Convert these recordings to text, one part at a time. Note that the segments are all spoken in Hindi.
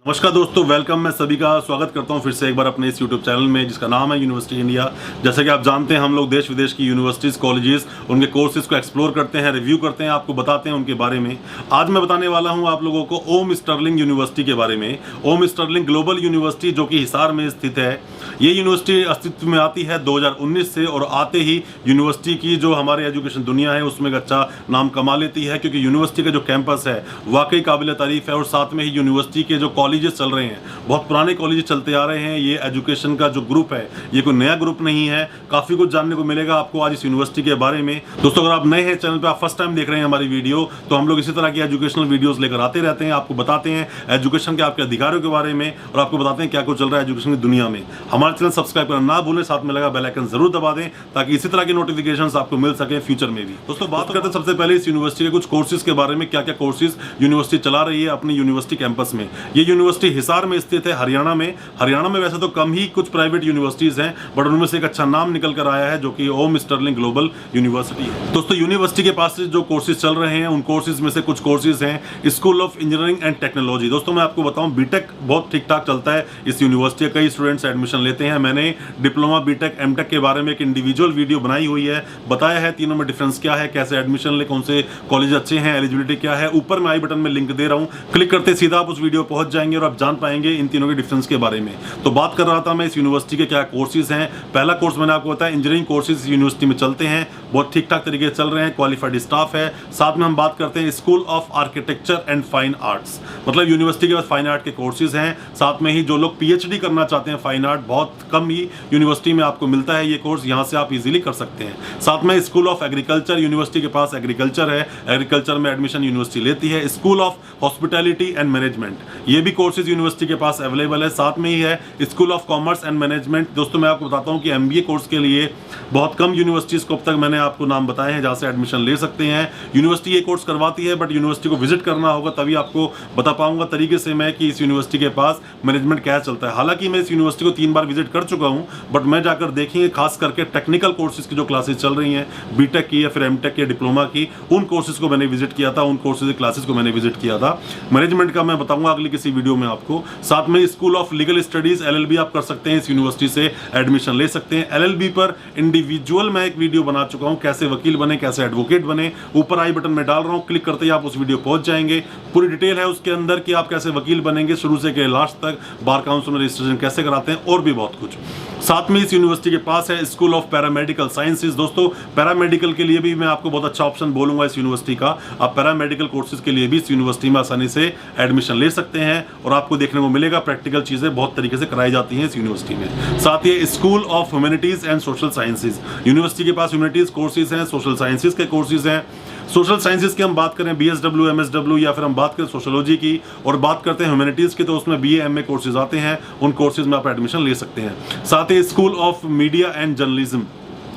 नमस्कार दोस्तों, वेलकम। मैं सभी का स्वागत करता हूं फिर से एक बार अपने इस यूट्यूब चैनल में जिसका नाम है यूनिवर्सिटी इंडिया। जैसे कि आप जानते हैं, हम लोग देश विदेश की यूनिवर्सिटीज़, कॉलेजेस, उनके कोर्सेज को एक्सप्लोर करते हैं, रिव्यू करते हैं, आपको बताते हैं उनके बारे में। आज मैं बताने वाला हूं आप लोगों को ओम स्टर्लिंग यूनिवर्सिटी के बारे में। ओम स्टर्लिंग ग्लोबल यूनिवर्सिटी, जो कि हिसार में स्थित है। ये यूनिवर्सिटी अस्तित्व में आती है 2019 से, और आते ही यूनिवर्सिटी की जो हमारे एजुकेशन दुनिया है उसमें एक अच्छा नाम कमा लेती है, क्योंकि यूनिवर्सिटी का जो कैंपस है वाकई काबिल तारीफ है। और साथ में ही यूनिवर्सिटी के जो कॉलेजेस चल रहे हैं, बहुत पुराने कॉलेज चलते आ रहे हैं। ये एजुकेशन का जो ग्रुप है, ये कोई नया ग्रुप नहीं है। काफ़ी कुछ जानने को मिलेगा आपको आज इस यूनिवर्सिटी के बारे में। दोस्तों, अगर आप नए हैं चैनल पे, आप फर्स्ट टाइम देख रहे हैं हमारी वीडियो, तो हम लोग इसी तरह की एजुकेशनल वीडियोस लेकर आते रहते हैं। आपको बताते हैं एजुकेशन के, आपके अधिकारों के बारे में, और आपको बताते हैं क्या कुछ चल रहा है एजुकेशन की दुनिया में। हमारे चैनल सब्सक्राइब करना ना भूलें, साथ में लगा बेल आइकन जरूर दबा दें, ताकि इसी तरह की नोटिफिकेशंस आपको मिल सके फ्यूचर में भी। दोस्तों, बात करते हैं सबसे पहले इस यूनिवर्सिटी के कुछ कोर्सेज के बारे में। क्या क्या कोर्सेज यूनिवर्सिटी चला रही है अपनी यूनिवर्सिटी कैंपस में। ये यूनिवर्सिटी हिसार में स्थित है, हरियाणा में। हरियाणा में वैसे तो कम ही कुछ प्राइवेट यूनिवर्सिटीज हैं, बट उनमें से एक अच्छा नाम निकल कर आया है, जो कि ओम स्टर्लिंग ग्लोबल यूनिवर्सिटी है। दोस्तों, यूनिवर्सिटी के पास जो कोर्सेज चल रहे हैं, उन कोर्सेज में से कुछ कोर्सेज हैं school of engineering and technology. दोस्तों, मैं आपको बताऊं, बीटेक बहुत ठीक ठाक चलता है इस यूनिवर्सिटी। कई स्टूडेंट्स एडमिशन लेते हैं। मैंने डिप्लोमा, बीटेक, एमटेक के बारे में एक इंडिविजुअल वीडियो बनाई हुई है, बताया है तीनों में डिफरेंस क्या है, कैसे एडमिशन ले, कौन से कॉलेज अच्छे हैं, एलिजिबिलिटी क्या है। ऊपर मैं आई बटन में लिंक दे रहा हूं, क्लिक करते सीधा आप उस वीडियो पहुंच जाएंगे और आप जान पाएंगे इन तीनों के डिफरेंस के बारे में। तो बात कर रहा था मैं इस यूनिवर्सिटी के क्या कोर्सेज हैं। पहला कोर्स मैंने आपको बताया, इंजीनियरिंग कोर्सेज यूनिवर्सिटी में चलते हैं, बहुत ठीक ठाक तरीके से चल रहे हैं, क्वालिफाइड स्टाफ है। साथ में हम बात करते हैं school of architecture and fine arts, मतलब यूनिवर्सिटी के पास फाइन आर्ट के कोर्सेज हैं। साथ में ही जो लोग पीएचडी करना चाहते हैं फाइन आर्ट, बहुत कम ही यूनिवर्सिटी में आपको मिलता है ये कोर्स, यहाँ से आप इजीली कर सकते हैं। साथ में स्कूल ऑफ एग्रीकल्चर, यूनिवर्सिटी के पास एग्रीकल्चर है, एग्रीकल्चर में एडमिशन यूनिवर्सिटी लेती है। School of hospitality and management, ये भी कोर्सेज यूनिवर्सिटी के पास अवेलेबल है। साथ में ही है school of commerce and management. दोस्तों, मैं आपको बताता हूं कि एमबीए कोर्स के लिए बहुत कम यूनिवर्सिटीज को अब तक मैंने आपको नाम बताए हैं जहां से एडमिशन ले सकते हैं। यूनिवर्सिटी ये कोर्स करवाती है, बट यूनिवर्सिटी को विजिट करना होगा, तभी आपको बता पाऊंगा तरीके से मैं कि इस यूनिवर्सिटी के पास मैनेजमेंट क्या चलता है। हालांकि मैं इस यूनिवर्सिटी को 3 बार विजिट कर चुका हूं, बट मैं जाकर देखेंगे खास करके टेक्निकल कोर्सेज की जो क्लासेज चल रही हैं, बीटेक की या फिर एमटेक की, डिप्लोमा की, उन कोर्सेज को मैंने विजिट किया था, उन कोर्सेज की क्लासेज को मैंने विजिट किया था। मैनेजमेंट का मैं बताऊंगा अगली किसी वीडियो में आपको। साथ में school of legal studies, LLB आप कर सकते हैं, इस यूनिवर्सिटी से एडमिशन ले सकते हैं। एलएलबी पर इंडिविजुअल मैं एक वीडियो बना चुका हूं, कैसे वकील बने, कैसे एडवोकेट बने। ऊपर आई बटन में डाल रहा हूं, क्लिक करते ही आप उस वीडियो पहुंच जाएंगे। पूरी डिटेल है उसके अंदर कि आप कैसे वकील बनेंगे शुरू से के लास्ट तक, बार काउंसिल में रजिस्ट्रेशन कैसे कराते हैं, और भी बहुत कुछ। साथ में इस यूनिवर्सिटी के पास है स्कूल ऑफ पैरामेडिकल साइंसेज। दोस्तों, पैरामेडिकल के लिए भी मैं आपको बहुत अच्छा ऑप्शन बोलूंगा इस यूनिवर्सिटी का। आप पैरामेडिकल कोर्सेज के लिए भी इस यूनिवर्सिटी में आसानी से एडमिशन ले सकते हैं, और आपको देखने को मिलेगा प्रैक्टिकल चीजें बहुत तरीके से कराई जाती हैं इस यूनिवर्सिटी में। साथ ही school of humanities and social sciences, university के पास ह्यूमैनिटीज कोर्सेज हैं, सोशल साइंसेज के कोर्सेज हैं। सोशल साइंसेज की हम बात करें, बीएसडब्ल्यू, एमएसडब्ल्यू, या फिर हम बात करें सोशोलॉजी की, और बात करते हैं ह्यूमैनिटीज की, तो उसमें बीए, एमए कोर्सेज आते हैं। उन कोर्सेज में आप एडमिशन ले सकते हैं। साथ ही school of media and journalism,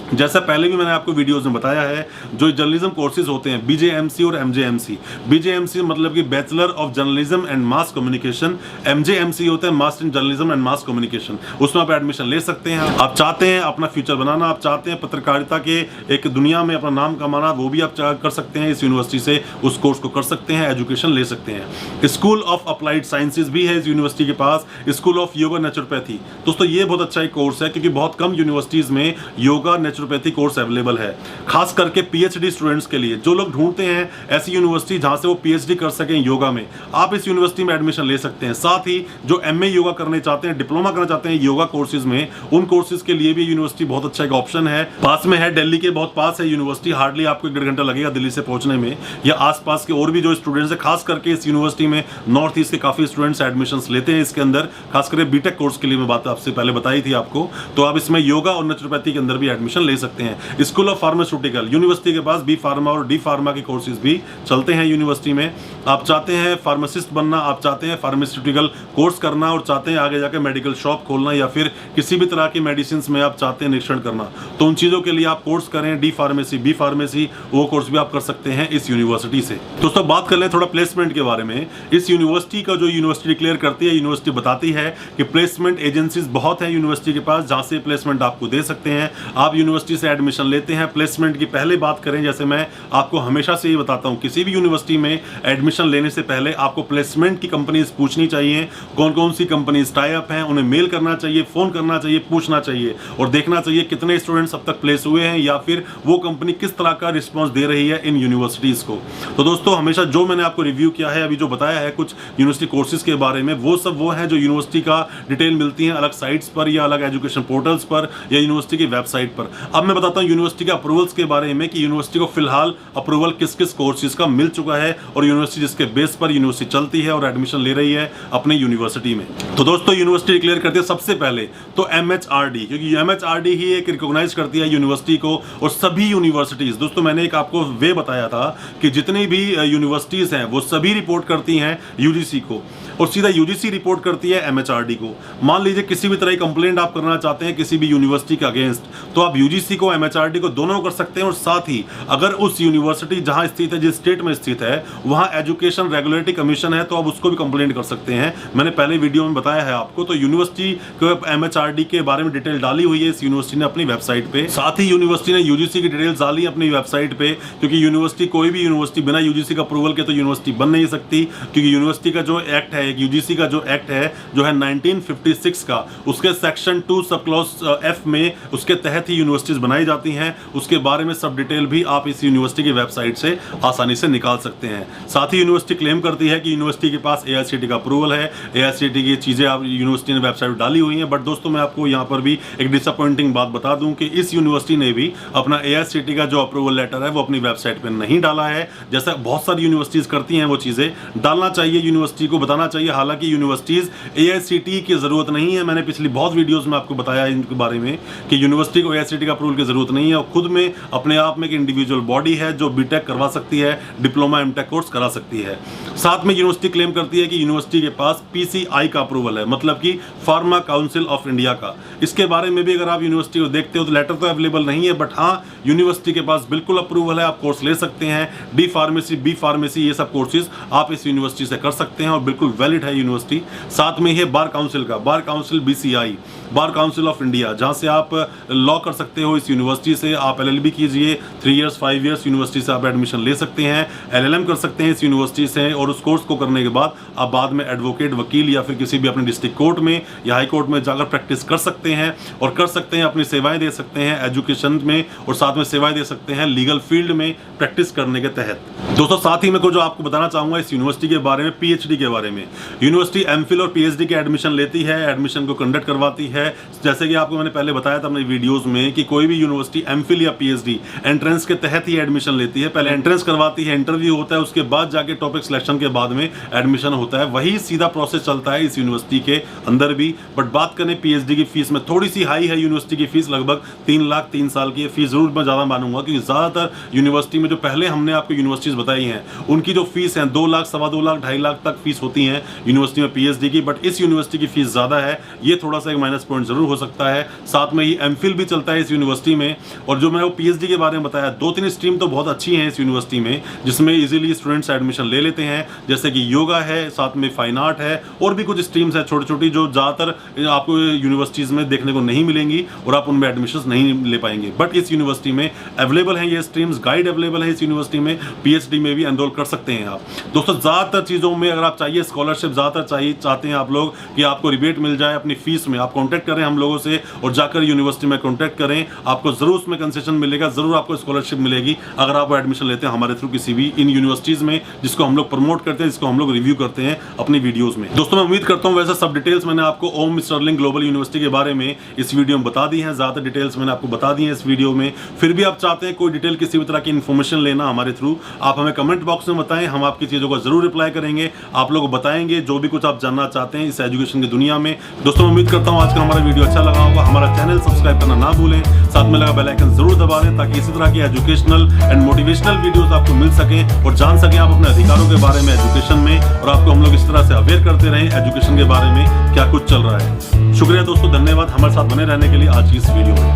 जैसा पहले भी मैंने आपको वीडियोस में बताया है, जो जर्नलिज्म कोर्सेज होते हैं बीजेएमसी और एमजेएमसी। बीजेएमसी मतलब कि bachelor of journalism and mass communication, एमजेएमसी होता है master in journalism and mass communication. उसमें आप एडमिशन ले सकते हैं। आप चाहते हैं अपना फ्यूचर बनाना, आप चाहते हैं पत्रकारिता के एक दुनिया में अपना नाम कमाना, वो भी आप कर सकते हैं। इस यूनिवर्सिटी से उस कोर्स को कर सकते हैं, एजुकेशन ले सकते हैं। स्कूल ऑफ अप्लाइड साइंसेज भी है इस यूनिवर्सिटी के पास। स्कूल ऑफ योगा नेचुरोपैथी, दोस्तों ये बहुत अच्छा एक कोर्स है, क्योंकि बहुत कम यूनिवर्सिटीज में योगा नेचुरोपैथी कोर्स अवेलेबल है, खास करके पीएचडी स्टूडेंट्स के लिए। जो लोग ढूंढते हैं ऐसी यूनिवर्सिटी जहां से वो पीएचडी कर सकें योगा में, आप इस यूनिवर्सिटी में एडमिशन ले सकते हैं। साथ ही जो एमए योगा करने चाहते हैं, डिप्लोमा करना चाहते हैं योगा कोर्सेज में, उन कोर्सेज के लिए भी यूनिवर्सिटी बहुत अच्छा एक ऑप्शन है। पास में है, दिल्ली के बहुत पास है यूनिवर्सिटी, हार्डली आपको 1.5 घंटा लगेगा दिल्ली से पहुंचने में, या आसपास के और भी जो स्टूडेंट्स है, खास करके इस यूनिवर्सिटी में नॉर्थ ईस्ट के काफी स्टूडेंट्स एडमिशन लेते हैं इसके अंदर, खास करके बीटेक कोर्स के लिए मैं बात आपसे पहले बताई थी आपको। तो आप इसमें योगा और नेचुरोपैथी के अंदर भी एडमिशन ले सकते हैं। स्कूल ऑफ फार्मास्यूटिकल, यूनिवर्सिटी के पास बी फार्मा और डी फार्मा के कोर्सेज भी चलते हैं यूनिवर्सिटी में। आप चाहते हैं फार्मासिस्ट बनना, आप चाहते हैं फार्मास्यूटिकल कोर्स करना, और चाहते हैं आगे जाकर मेडिकल शॉप खोलना, या फिर किसी भी तरह की मेडिसिन में आप चाहते हैं निरीक्षण करना, तो उन चीजों के लिए आप कोर्स करें। डी फार्मेसी, बी फार्मेसी, वो कोर्स भी आप कर सकते हैं इस यूनिवर्सिटी से। दोस्तों, बात कर लें थोड़ा प्लेसमेंट के बारे में। इस यूनिवर्सिटी का जो यूनिवर्सिटी डिक्लेयर करती है, यूनिवर्सिटी बताती है कि प्लेसमेंट एजेंसीज बहुत है यूनिवर्सिटी के पास, जहां से प्लेसमेंट आपको दे सकते हैं। आप यूनिवर्सिटी यूनिवर्सिटी से एडमिशन लेते हैं, प्लेसमेंट की पहले बात करें, जैसे मैं आपको हमेशा से ये बताता हूँ, किसी भी यूनिवर्सिटी में एडमिशन लेने से पहले आपको प्लेसमेंट की कंपनीज पूछनी चाहिए, कौन कौन सी कंपनीज टाई अप हैं, उन्हें मेल करना चाहिए, फोन करना चाहिए, पूछना चाहिए और देखना चाहिए कितने स्टूडेंट्स अब तक प्लेस हुए हैं या फिर वो कंपनी किस तरह का रिस्पॉन्स दे रही है इन यूनिवर्सिटीज को। तो दोस्तों हमेशा जो मैंने आपको रिव्यू किया है, अभी जो बताया है कुछ यूनिवर्सिटी कोर्सेज के बारे में, वो सब वो है जो यूनिवर्सिटी का डिटेल मिलती है अलग साइट्स पर या अलग एजुकेशन पोर्टल्स पर या यूनिवर्सिटी की वेबसाइट पर। अब मैं बताता हूँ यूनिवर्सिटी के अप्रूवल्स के बारे में कि यूनिवर्सिटी को फिलहाल अप्रूवल किस किस कोर्सेज का मिल चुका है और यूनिवर्सिटी जिसके बेस पर यूनिवर्सिटी चलती है और एडमिशन ले रही है अपने यूनिवर्सिटी में। तो दोस्तों यूनिवर्सिटी डिक्लेयर करती है सबसे पहले तो MHRD, क्योंकि MHRD ही एक रिकॉग्नाइज करती है यूनिवर्सिटी को और सभी यूनिवर्सिटीज। दोस्तों मैंने एक आपको वे बताया था कि जितनी भी यूनिवर्सिटीज हैं वो सभी रिपोर्ट करती हैं यूजीसी को और सीधा यूजीसी रिपोर्ट करती है MHRD को। मान लीजिए किसी भी तरह की कंप्लेंट आप करना चाहते हैं किसी भी यूनिवर्सिटी के अगेंस्ट, तो आप यूजीसी को MHRD को दोनों कर सकते हैं और साथ ही अगर उस यूनिवर्सिटी जहां स्थित है, जिस स्टेट में स्थित है, वहां एजुकेशन रेगुलेटरी कमीशन है तो आप उसको भी कंप्लेंट कर सकते हैं। मैंने पहले वीडियो में बताया है आपको। तो यूनिवर्सिटी को MHRD के बारे में डिटेल डाली हुई है इस यूनिवर्सिटी ने अपनी वेबसाइट पे। साथ ही यूनिवर्सिटी ने यूजीसी की डिटेल्स डाली अपनी वेबसाइट पे, क्योंकि यूनिवर्सिटी कोई भी यूनिवर्सिटी बिना यूजीसी का अप्रूवल के तो यूनिवर्सिटी बन नहीं सकती, क्योंकि यूनिवर्सिटी का जो एक्ट है, यूजीसी का जो एक्ट है जो है 1956 का, उसके सेक्शन 2 सब क्लॉज F में उसके तहत ही यूनिवर्सिटीज बनाई जाती हैं। उसके बारे में सब डिटेल भी आप इस यूनिवर्सिटी की वेबसाइट से आसानी से निकाल सकते हैं। साथ ही यूनिवर्सिटी क्लेम करती है कि यूनिवर्सिटी के पास AICTE का अप्रूवल है, AICTE की चीजें आप यूनिवर्सिटी ने वेबसाइट डाली हुई हैं। बट दोस्तों मैं आपको यहाँ पर भी एक डिसअपॉइंटिंग बात बता दूं कि इस यूनिवर्सिटी ने भी अपना AICTE का जो अप्रूवल लेटर है वो अपनी वेबसाइट पर नहीं डाला है, जैसा बहुत सारी यूनिवर्सिटीज करती हैं। वो चीजें डालना चाहिए, यूनिवर्सिटी को बताना चाहिए। हालांकि यूनिवर्सिटीज AICTE की जरूरत नहीं है, मैंने पिछली बहुत वीडियोस में आपको बताया इनके बारे में कि यूनिवर्सिटी को AICTE का अप्रूवल की जरूरत नहीं है और खुद में अपने आप में एक इंडिविजुअल बॉडी है जो बीटेक करवा सकती है, डिप्लोमा MTech कोर्स करा सकती है। साथ में यूनिवर्सिटी क्लेम करती है कि यूनिवर्सिटी के पास PCI का अप्रूवल है, मतलब कि फार्मा काउंसिल ऑफ इंडिया का। इसके बारे में भी अगर आप यूनिवर्सिटी को देखते हो तो लेटर तो अवेलेबल नहीं है, बट हाँ यूनिवर्सिटी के पास बिल्कुल अप्रूवल है, आप कोर्स ले सकते हैं। D फार्मेसी, B फार्मेसी, ये सब कोर्सेज आप इस यूनिवर्सिटी से कर सकते हैं और बिल्कुल वैलिड है यूनिवर्सिटी। साथ में है बार काउंसिल का, bar council BCI, bar council of India, जहां से आप लॉ कर सकते हो इस यूनिवर्सिटी से। आप LLB कीजिए, 3 इयर्स 5 इयर्स यूनिवर्सिटी से आप एडमिशन ले सकते हैं, LLM कर सकते हैं इस यूनिवर्सिटी से और उस कोर्स को करने के बाद आप बाद में एडवोकेट, वकील या फिर किसी भी अपने डिस्ट्रिक्ट कोर्ट में या हाई कोर्ट में जाकर प्रैक्टिस कर सकते हैं और कर सकते हैं, अपनी सेवाएं दे सकते हैं एजुकेशन में और साथ में सेवाएं दे सकते हैं लीगल फील्ड में प्रैक्टिस करने के तहत। दोस्तों साथ ही मैं जो आपको बताना चाहूंगा इस यूनिवर्सिटी के बारे में, PhD के बारे में। यूनिवर्सिटी MPhil और PhD के एडमिशन लेती है, एडमिशन को कंडक्ट करवाती है। जैसे कि आपको मैंने पहले बताया था अपने वीडियोस में कि कोई भी यूनिवर्सिटी MPhil या PhD एंट्रेंस के तहत ही एडमिशन लेती है। पहले एंट्रेंस करवाती है, इंटरव्यू होता है, उसके बाद जाके टॉपिक सिलेक्शन के बाद में एडमिशन होता है। वही सीधा प्रोसेस चलता है इस यूनिवर्सिटी के अंदर भी। बट बात करें PhD की फीस में, थोड़ी सी हाई है यूनिवर्सिटी की फीस, लगभग 3 लाख 3 साल की फीस जरूर मैं ज्यादा मानूंगा, क्योंकि ज्यादातर यूनिवर्सिटी में जो पहले हमने आपको यूनिवर्सिटीज बताई हैं उनकी जो फीस है 2 लाख, 2.25 लाख, 2.5 लाख तक फीस होती है यूनिवर्सिटी में PhD की। बट इस यूनिवर्सिटी की फीस ज्यादा है, ये थोड़ा सा एक माइनस पॉइंट जरूर हो सकता है। साथ में ही MPhil भी चलता है इस यूनिवर्सिटी में। और जो मैंने वो PhD के बारे में बताया, 2-3 स्ट्रीम तो बहुत अच्छी हैं इस यूनिवर्सिटी में जिसमें इजीली स्टूडेंट्स एडमिशन ले लेते हैं, जैसे कि योगा है, साथ में फाइन आर्ट है और भी कुछ स्ट्रीम्स है छोटी छोटी जो ज्यादातर आपको यूनिवर्सिटीज में देखने को नहीं मिलेंगी और आप उनमें एडमिशन नहीं ले पाएंगे। बट इस यूनिवर्सिटी में अवेलेबल है ये स्ट्रीम्स, गाइड अवेलेबल है इस यूनिवर्सिटी में, PhD में भी एनरोल कर सकते हैं आप। दोस्तों ज्यादातर चीजों में अगर आप चाहिए स्कॉलरशिप, ज्यादातर चाहिए चाहते हैं आप लोग कि आपको रिबेट मिल जाए अपनी फीस में, आप कॉन्टैक्ट करें हम लोगों से और जाकर यूनिवर्सिटी में कॉन्टैक्ट करें, आपको जरूर उसमें कंसेशन मिलेगा, जरूर आपको स्कॉलरशिप मिलेगी अगर आप एडमिशन लेते हैं हमारे थ्रू किसी भी इन यूनिवर्सिटीज में जिसको हम लोग प्रमोट करते हैं, जिसको हम लोग रिव्यू करते हैं अपनी वीडियोस में। दोस्तों मैं उम्मीद करता हूं वैसे सब डिटेल्स मैंने आपको ओम स्टर्लिंग ग्लोबल यूनिवर्सिटी के बारे में इस वीडियो में बता दी हैं, ज्यादा डिटेल्स मैंने आपको बता दी हैं इस वीडियो में। फिर भी आप चाहते हैं कोई डिटेल किसी भी तरह की इन्फॉर्मेशन लेना हमारे थ्रू, आप हमें कमेंट बॉक्स में बताएं, हम आपकी चीजों को जरूर रिप्लाई करेंगे, आप लोग बताएंगे जो भी कुछ आप जानना चाहते हैं इस एजुकेशन की दुनिया में। दोस्तों मैं उम्मीद करता हूं आज का हमारा वीडियो अच्छा लगा होगा, हमारा चैनल सब्सक्राइब करना ना भूलें, साथ में लगा बेल आइकन जरूर दबा दें ताकि इसी तरह की एजुकेशनल एंड मोटिवेशनल वीडियोस आपको मिल सकें और जान सकें आप अपने अधिकारों के बारे में एजुकेशन में, और आपको हम लोग इस तरह से अवेयर करते रहें एजुकेशन के बारे में क्या कुछ चल रहा है। शुक्रिया दोस्तों, धन्यवाद हमारे साथ बने रहने के लिए आज की इस वीडियो में।